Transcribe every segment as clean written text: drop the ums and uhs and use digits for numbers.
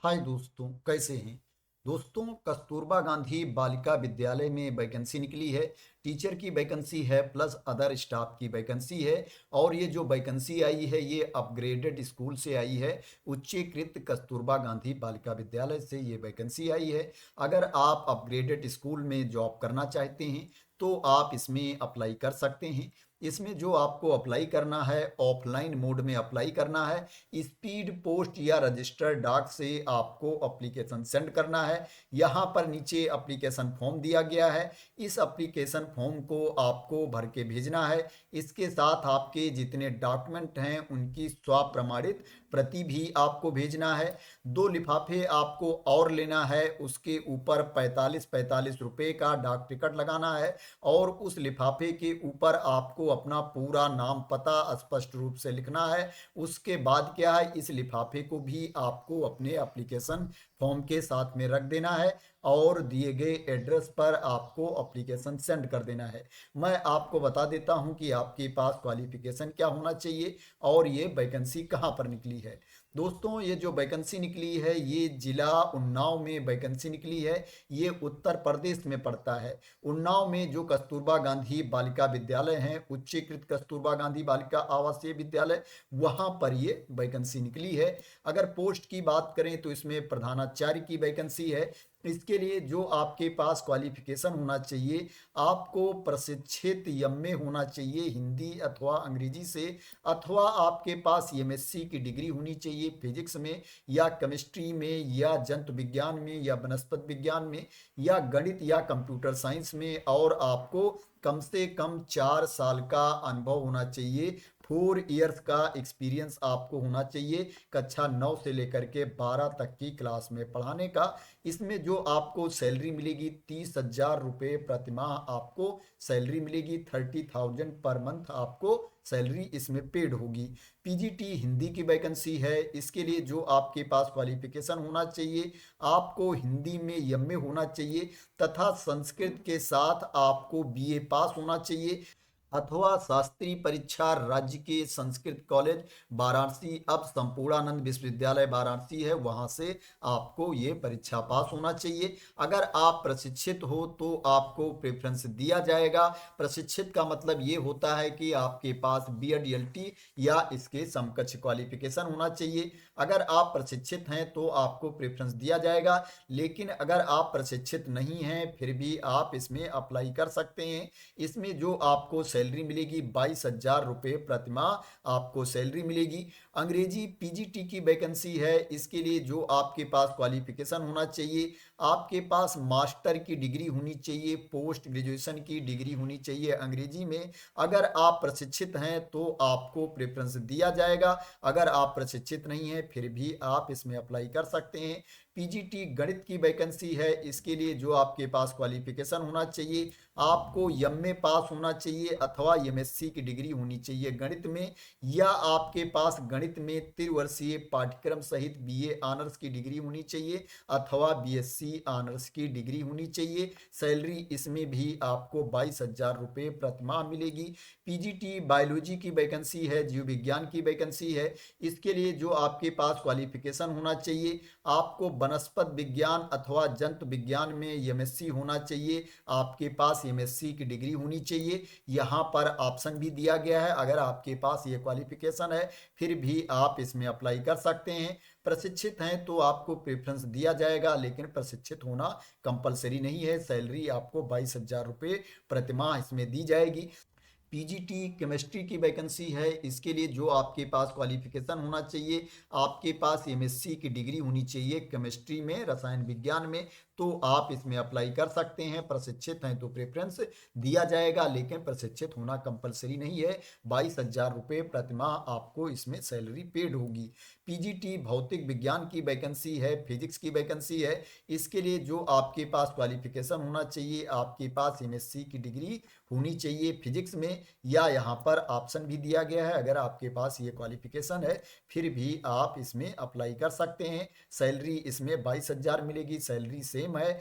हाय दोस्तों, कैसे हैं। दोस्तों, कस्तूरबा गांधी बालिका विद्यालय में वैकेंसी निकली है। टीचर की वैकेंसी है प्लस अदर स्टाफ की वैकेंसी है। और ये जो वैकेंसी आई है ये अपग्रेडेड स्कूल से आई है। उच्चीकृत कस्तूरबा गांधी बालिका विद्यालय से ये वैकेंसी आई है। अगर आप अपग्रेडेड स्कूल में जॉब करना चाहते हैं तो आप इसमें अप्लाई कर सकते हैं। इसमें जो आपको अप्लाई करना है ऑफलाइन मोड में अप्लाई करना है। स्पीड पोस्ट या रजिस्टर्ड डाक से आपको एप्लीकेशन सेंड करना है। यहाँ पर नीचे एप्लीकेशन फॉर्म दिया गया है। इस एप्लीकेशन फॉर्म को आपको भर के भेजना है। इसके साथ आपके जितने डॉक्यूमेंट हैं उनकी स्वप्रमाणित प्रति भी आपको भेजना है। 2 लिफाफे आपको और लेना है। उसके ऊपर 45-45 रुपये का डाक टिकट लगाना है। और उस लिफाफे के ऊपर आपको अपना पूरा नाम पता स्पष्ट रूप से लिखना है। उसके बाद क्या है, इस लिफाफे को भी आपको अपने एप्लीकेशन फॉर्म के साथ में रख देना है और दिए गए एड्रेस पर आपको एप्लीकेशन सेंड कर देना है। मैं आपको बता देता हूं कि आपके पास क्वालिफिकेशन क्या होना चाहिए और ये वैकेंसी कहां पर निकली है। दोस्तों, ये जो वैकेंसी निकली है ये जिला उन्नाव में वैकेंसी निकली है। ये उत्तर प्रदेश में पड़ता है। उन्नाव में जो कस्तूरबा गांधी बालिका विद्यालय है, उच्चीकृत कस्तूरबा गांधी बालिका आवासीय विद्यालय, वहां पर ये वैकेंसी निकली है। अगर पोस्ट की बात करें तो इसमें प्रधानाचार्य की वैकेंसी है। इसके लिए जो आपके पास क्वालिफिकेशन होना चाहिए, आपको प्रशिक्षित एमए होना चाहिए हिंदी अथवा अंग्रेजी से, अथवा आपके पास एमएससी की डिग्री होनी चाहिए फिजिक्स में या केमिस्ट्री में या जंतु विज्ञान में या वनस्पति विज्ञान में या गणित या कंप्यूटर साइंस में, और आपको कम से कम 4 साल का अनुभव होना चाहिए। 4 इयर्स का एक्सपीरियंस आपको होना चाहिए कक्षा 9 से लेकर के 12 तक की क्लास में पढ़ाने का। इसमें जो आपको सैलरी मिलेगी 30,000 रुपये प्रतिमाह आपको सैलरी मिलेगी। 30,000 पर मंथ आपको सैलरी इसमें पेड होगी। पीजीटी हिंदी की वैकेंसी है। इसके लिए जो आपके पास क्वालिफिकेशन होना चाहिए, आपको हिंदी में एमए होना चाहिए तथा संस्कृत के साथ आपको बीए पास होना चाहिए अथवा शास्त्रीय परीक्षा राज्य के संस्कृत कॉलेज वाराणसी, अब संपूर्णानंद विश्वविद्यालय वाराणसी है, वहां से आपको ये परीक्षा पास होना चाहिए। अगर आप प्रशिक्षित हो तो आपको प्रेफरेंस दिया जाएगा। प्रशिक्षित का मतलब ये होता है कि आपके पास बीएड एलटी या इसके समकक्ष क्वालिफिकेशन होना चाहिए। अगर आप प्रशिक्षित हैं तो आपको प्रेफरेंस दिया जाएगा। लेकिन अगर आप प्रशिक्षित नहीं हैं फिर भी आप इसमें अप्लाई कर सकते हैं। इसमें जो आपको सैलरी मिलेगी 22,000 रुपये प्रतिमाह आपको सैलरी मिलेगी। अंग्रेजी पीजीटी की वैकेंसी है। इसके लिए जो आपके पास क्वालिफिकेशन होना चाहिए, आपके पास मास्टर की डिग्री होनी चाहिए, पोस्ट ग्रेजुएशन की डिग्री होनी चाहिए अंग्रेजी में। अगर आप प्रशिक्षित हैं तो आपको प्रेफरेंस दिया जाएगा। अगर आप प्रशिक्षित नहीं हैं फिर भी आप इसमें अप्लाई कर सकते हैं। पीजीटी गणित की वैकेंसी है। इसके लिए जो आपके पास क्वालिफिकेशन होना चाहिए, आपको एमए पास होना चाहिए अथवा एमएससी की डिग्री होनी चाहिए गणित में, या आपके पास गणित में त्रिवर्षीय पाठ्यक्रम सहित बीए ऑनर्स की डिग्री होनी चाहिए अथवा बीएससी ऑनर्स की डिग्री होनी चाहिए। सैलरी इसमें भी आपको 22,000 रुपये प्रतिमाह मिलेगी। पीजीटी बायोलॉजी की वैकेंसी है, जीव विज्ञान की वैकेंसी है। इसके लिए जो आपके पास क्वालिफिकेशन होना चाहिए, आपको वनस्पत विज्ञान अथवा जंतु विज्ञान में एमएससी होना चाहिए। आपके पास एमएससी की डिग्री होनी चाहिए। यहाँ पर ऑप्शन भी दिया गया है। अगर आपके पास ये क्वालिफिकेशन है फिर भी आप इसमें अप्लाई कर सकते हैं। प्रशिक्षित हैं तो आपको प्रेफरेंस दिया जाएगा, लेकिन प्रशिक्षित होना कंपलसरी नहीं है। सैलरी आपको 22,000 रुपये प्रतिमाह इसमें दी जाएगी। पीजीटी केमिस्ट्री की वैकेंसी है। इसके लिए जो आपके पास क्वालिफिकेशन होना चाहिए, आपके पास एमएससी की डिग्री होनी चाहिए केमिस्ट्री में, रसायन विज्ञान में, तो आप इसमें अप्लाई कर सकते हैं। प्रशिक्षित हैं तो प्रेफरेंस दिया जाएगा, लेकिन प्रशिक्षित होना कंपलसरी नहीं है। 22,000 रुपये प्रतिमाह आपको इसमें सैलरी पेड होगी। पीजीटी भौतिक विज्ञान की वैकेंसी है, फिजिक्स की वैकेंसी है। इसके लिए जो आपके पास क्वालिफिकेशन होना चाहिए, आपके पास एमएससी की डिग्री होनी चाहिए फिजिक्स में, या यहाँ पर ऑप्शन भी दिया गया है। अगर आपके पास ये क्वालिफिकेशन है फिर भी आप इसमें अप्लाई कर सकते हैं। सैलरी इसमें 22,000 मिलेगी, सैलरी सेम है।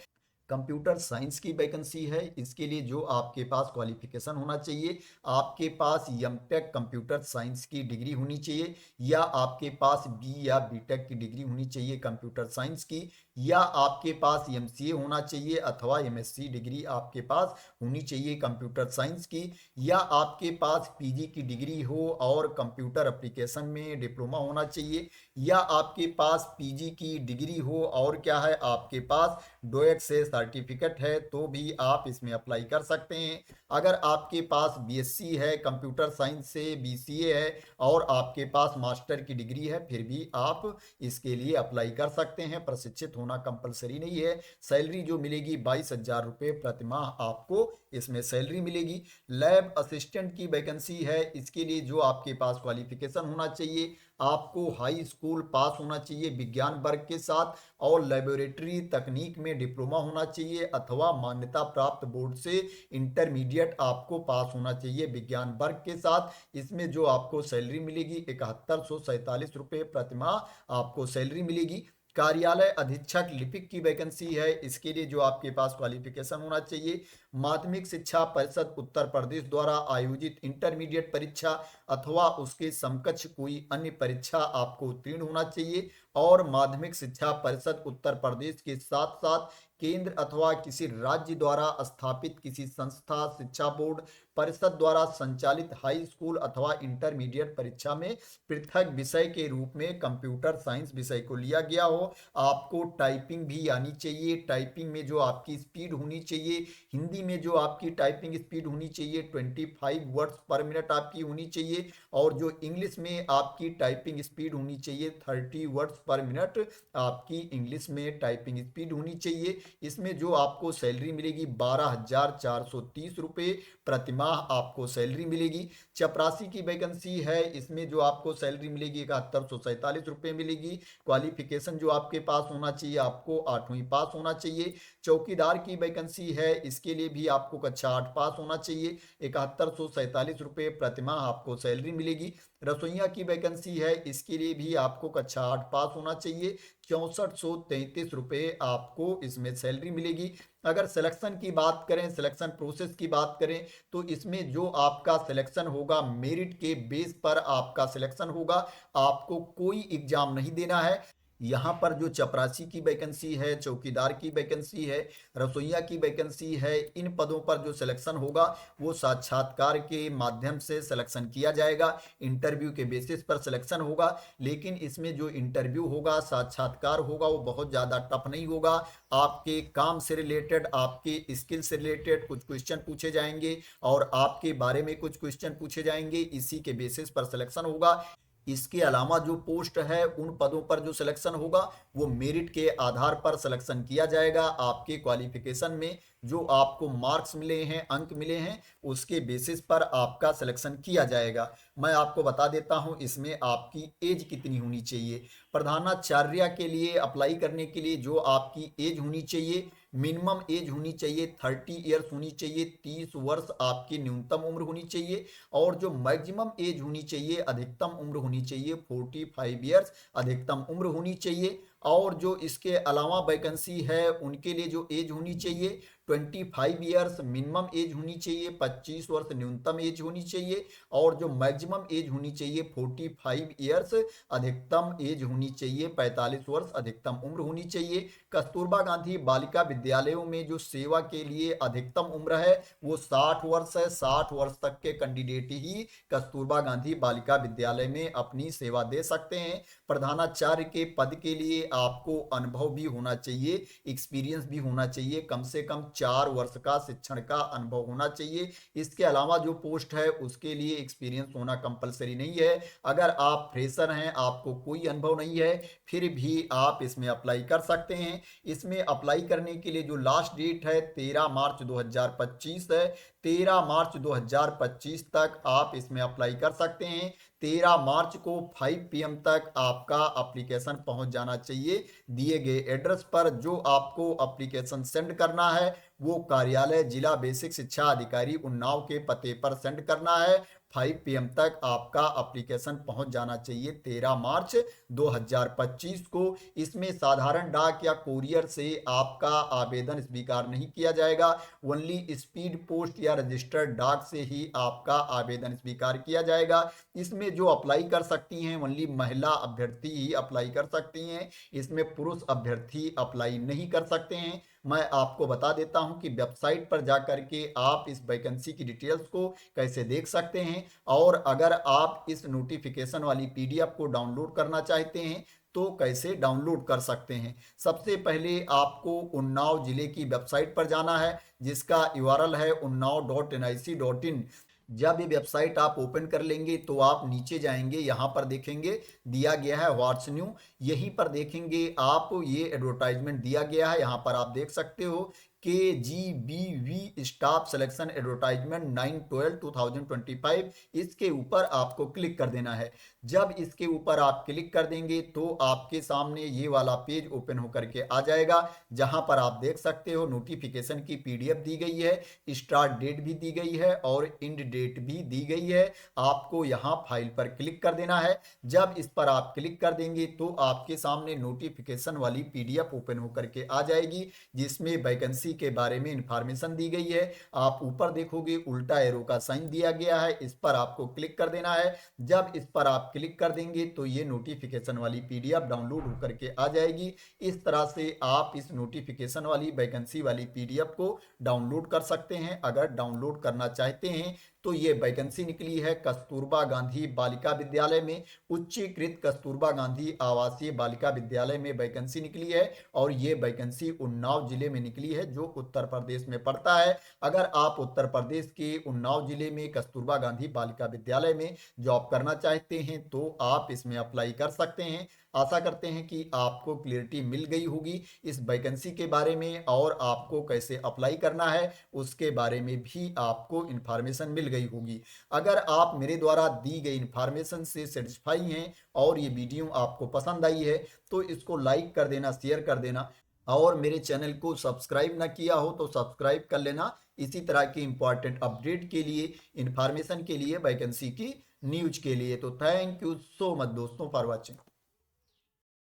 कंप्यूटर साइंस की वैकेंसी है। इसके लिए जो आपके पास क्वालिफिकेशन होना चाहिए, आपके पास एमटेक कंप्यूटर साइंस की डिग्री होनी चाहिए, या आपके पास बी या बीटेक की डिग्री होनी चाहिए कंप्यूटर साइंस की, या आपके पास एमसीए होना चाहिए अथवा एमएससी डिग्री आपके पास होनी चाहिए कंप्यूटर साइंस की, या आपके पास पीजी की डिग्री हो और कंप्यूटर एप्लीकेशन में डिप्लोमा होना चाहिए, या आपके पास पीजी की डिग्री हो और क्या है, आपके पास डोएट से सर्टिफिकेट है, तो भी आप इसमें अप्लाई कर सकते हैं। अगर आपके पास बीएससी है कंप्यूटर साइंस से, बीसीए है और आपके पास मास्टर की डिग्री है, फिर भी आप इसके लिए अप्लाई कर सकते हैं। प्रशिक्षित होना कंपलसरी नहीं है। सैलरी जो मिलेगी 22,000 रुपये प्रति माह आपको इसमें सैलरी मिलेगी। लैब असिस्टेंट की वैकेंसी है। इसके लिए जो आपके पास क्वालिफिकेशन होना चाहिए, आपको हाई स्कूल पास होना चाहिए विज्ञान वर्ग के साथ, और लेबोरेटरी तकनीक में डिप्लोमा होना चाहिए अथवा मान्यता प्राप्त बोर्ड से इंटरमीडिएट आपको पास होना चाहिए विज्ञान वर्ग के साथ। इसमें जो आपको सैलरी मिलेगी 7147 रुपये प्रति माह आपको सैलरी मिलेगी। कार्यालय अधीक्षक लिपिक की वैकेंसी है। इसके लिए जो आपके पास क्वालिफिकेशन होना चाहिए, माध्यमिक शिक्षा परिषद उत्तर प्रदेश द्वारा आयोजित इंटरमीडिएट परीक्षा अथवा उसके समकक्ष कोई अन्य परीक्षा आपको उत्तीर्ण होना चाहिए, और माध्यमिक शिक्षा परिषद उत्तर प्रदेश के साथ साथ केंद्र अथवा किसी राज्य द्वारा स्थापित किसी संस्था, शिक्षा बोर्ड, परिषद द्वारा संचालित हाई स्कूल अथवा इंटरमीडिएट परीक्षा में पृथक विषय के रूप में कंप्यूटर साइंस विषय को लिया गया हो। आपको टाइपिंग भी आनी चाहिए। टाइपिंग में जो आपकी स्पीड होनी चाहिए, हिंदी में जो आपकी टाइपिंग स्पीड होनी चाहिए 25 वर्ड्स पर मिनट आपकी होनी चाहिए, और जो इंग्लिश में आपकी टाइपिंग स्पीड होनी चाहिए 30 वर्ड्स पर मिनट आपकी इंग्लिश में टाइपिंग स्पीड होनी चाहिए। इसमें जो आपको सैलरी मिलेगी 12,430 रुपये प्रति माह आपको सैलरी मिलेगी। चपरासी की वैकेंसी है। इसमें जो आपको सैलरी मिलेगी 7147 रुपये मिलेगी। क्वालिफिकेशन जो आपके पास होना चाहिए, आपको 8वीं पास होना चाहिए। चौकीदार की वैकेंसी है। इसके लिए भी आपको कक्षा 8 पास होना चाहिए। 7147 रुपये प्रति माह आपको सैलरी मिलेगी। रसोइया की वैकेंसी है। इसके लिए भी आपको कक्षा 8 पास होना चाहिए। 6433 रुपये आपको इसमें सैलरी मिलेगी। अगर सिलेक्शन की बात करें, सिलेक्शन प्रोसेस की बात करें, तो इसमें जो आपका सिलेक्शन होगा मेरिट के बेस पर आपका सिलेक्शन होगा। आपको कोई एग्जाम नहीं देना है। यहाँ पर जो चपरासी की वैकेंसी है, चौकीदार की वैकेंसी है, रसोइया की वैकेंसी है, इन पदों पर जो सिलेक्शन होगा वो साक्षात्कार के माध्यम से सिलेक्शन किया जाएगा। इंटरव्यू के बेसिस पर सिलेक्शन होगा, लेकिन इसमें जो इंटरव्यू होगा, साक्षात्कार होगा, वो बहुत ज़्यादा टफ नहीं होगा। आपके काम से रिलेटेड, आपके स्किल से रिलेटेड कुछ क्वेश्चन पूछे जाएंगे और आपके बारे में कुछ क्वेश्चन पूछे जाएंगे। इसी के बेसिस पर सिलेक्शन होगा। इसके अलावा जो पोस्ट है, उन पदों पर जो सिलेक्शन होगा वो मेरिट के आधार पर सिलेक्शन किया जाएगा। आपके क्वालिफिकेशन में जो आपको मार्क्स मिले हैं, अंक मिले हैं, उसके बेसिस पर आपका सिलेक्शन किया जाएगा। मैं आपको बता देता हूं इसमें आपकी एज कितनी होनी चाहिए। प्रधानाचार्य के लिए अप्लाई करने के लिए जो आपकी एज होनी चाहिए, मिनिमम एज होनी चाहिए 30 ईयर्स होनी चाहिए। 30 वर्ष आपकी न्यूनतम उम्र होनी चाहिए, और जो मैक्सिमम एज होनी चाहिए, अधिकतम उम्र होनी चाहिए 45 ईयर्स अधिकतम उम्र होनी चाहिए। और जो इसके अलावा वैकेंसी है उनके लिए जो एज होनी चाहिए 25 ईयर्स मिनिमम एज होनी चाहिए, 25 वर्ष न्यूनतम एज होनी चाहिए, और जो मैक्सिमम एज होनी चाहिए 45 ईयर्स अधिकतम एज होनी चाहिए, 45 वर्ष अधिकतम उम्र होनी चाहिए। कस्तूरबा गांधी बालिका विद्यालयों में जो सेवा के लिए अधिकतम उम्र है वो 60 वर्ष है। 60 वर्ष तक के कैंडिडेट ही कस्तूरबा गांधी बालिका विद्यालय में अपनी सेवा दे सकते हैं। प्रधानाचार्य के पद के लिए आपको अनुभव भी होना चाहिए, एक्सपीरियंस भी होना चाहिए, कम से कम 4 वर्ष का शिक्षण का अनुभव होना चाहिए। इसके अलावा जो पोस्ट है उसके लिए एक्सपीरियंस होना कंपलसरी नहीं है। अगर आप फ्रेशर हैं, आपको कोई अनुभव नहीं है, फिर भी आप इसमें अप्लाई कर सकते हैं। इसमें अप्लाई करने के लिए जो लास्ट डेट है 13 मार्च 2025 है। 13 मार्च 2025 तक आप इसमें अप्लाई कर सकते हैं। 13 मार्च को 5 PM तक आपका एप्लीकेशन पहुंच जाना चाहिए दिए गए एड्रेस पर। जो आपको एप्लीकेशन सेंड करना है वो कार्यालय जिला बेसिक शिक्षा अधिकारी उन्नाव के पते पर सेंड करना है। 5 PM तक आपका एप्लीकेशन पहुंच जाना चाहिए 13 मार्च 2025 को। इसमें साधारण डाक या कोरियर से आपका आवेदन स्वीकार नहीं किया जाएगा, ओनली स्पीड पोस्ट या रजिस्टर्ड डाक से ही आपका आवेदन स्वीकार किया जाएगा। इसमें जो अप्लाई कर सकती हैं ओनली महिला अभ्यर्थी ही अप्लाई कर सकती हैं, इसमें पुरुष अभ्यर्थी अप्लाई नहीं कर सकते हैं। मैं आपको बता देता हूं कि वेबसाइट पर जाकर के आप इस वैकेंसी की डिटेल्स को कैसे देख सकते हैं, और अगर आप इस नोटिफिकेशन वाली PDF को डाउनलोड करना चाहते हैं तो कैसे डाउनलोड कर सकते हैं। सबसे पहले आपको उन्नाव जिले की वेबसाइट पर जाना है, जिसका URL है unnao.nic.in। जब ये वेबसाइट आप ओपन कर लेंगे तो आप नीचे जाएंगे, यहाँ पर देखेंगे दिया गया है व्हाट्स न्यू, यहीं पर देखेंगे आप ये एडवर्टाइजमेंट दिया गया है। यहाँ पर आप देख सकते हो KGBV स्टाफ सिलेक्शन एडवर्टाइजमेंट 9/12/2025, इसके ऊपर आपको क्लिक कर देना है। जब इसके ऊपर आप क्लिक कर देंगे तो आपके सामने ये वाला पेज ओपन होकर के आ जाएगा, जहां पर आप देख सकते हो नोटिफिकेशन की PDF दी गई है, स्टार्ट डेट भी दी गई है और एंड डेट भी दी गई है। आपको यहाँ फाइल पर क्लिक कर देना है। जब इस पर आप क्लिक कर देंगे तो आपके सामने नोटिफिकेशन वाली PDF ओपन होकर के आ जाएगी, जिसमें वैकेंसी के बारे में इंफॉर्मेशन दी गई है। आप ऊपर देखोगे उल्टा एरो का साइन दिया गया है, इस पर आपको क्लिक कर देना है। जब इस पर आप क्लिक कर देंगे तो ये नोटिफिकेशन वाली PDF डाउनलोड होकर के आ जाएगी। इस तरह से आप इस नोटिफिकेशन वाली वैकेंसी वाली PDF को डाउनलोड कर सकते हैं। अगर डाउनलोड करना चाहते हैं तो ये वैकेंसी निकली है कस्तूरबा गांधी बालिका विद्यालय में, उच्चीकृत कस्तूरबा गांधी आवासीय बालिका विद्यालय में वैकेंसी निकली है, और ये वैकेंसी उन्नाव जिले में निकली है जो उत्तर प्रदेश में पड़ता है। अगर आप उत्तर प्रदेश के उन्नाव जिले में कस्तूरबा गांधी बालिका विद्यालय में जॉब करना चाहते हैं तो आप इसमें अप्लाई कर सकते हैं। आशा करते हैं कि आपको क्लियरिटी मिल गई होगी इस वैकेंसी के बारे में, और आपको कैसे अप्लाई करना है उसके बारे में भी आपको इन्फॉर्मेशन मिल गई होगी। अगर आप मेरे द्वारा दी गई इन्फॉर्मेशन से सेटिस्फाई हैं और ये वीडियो आपको पसंद आई है तो इसको लाइक कर देना, शेयर कर देना, और मेरे चैनल को सब्सक्राइब ना किया हो तो सब्सक्राइब कर लेना। इसी तरह की इंपॉर्टेंट अपडेट के लिए, इन्फॉर्मेशन के लिए, वैकेंसी की न्यूज के लिए। तो थैंक यू सो मच दोस्तों फॉर वॉचिंग।